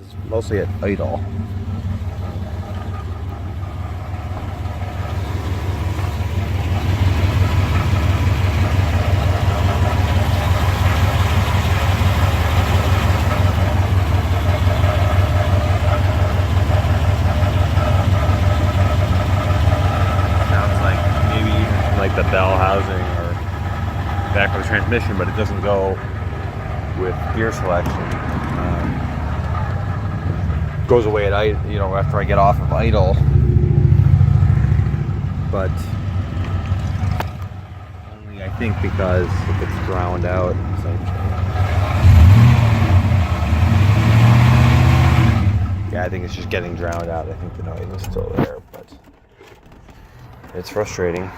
It's mostly at idle. Sounds like maybe even like the bell housing or back of the transmission, but it doesn't go with gear selection. Goes away at after I get off of idle, but only I think because it gets drowned out essentially. Yeah, I think it's just getting drowned out. I think the noise is still there, but it's frustrating.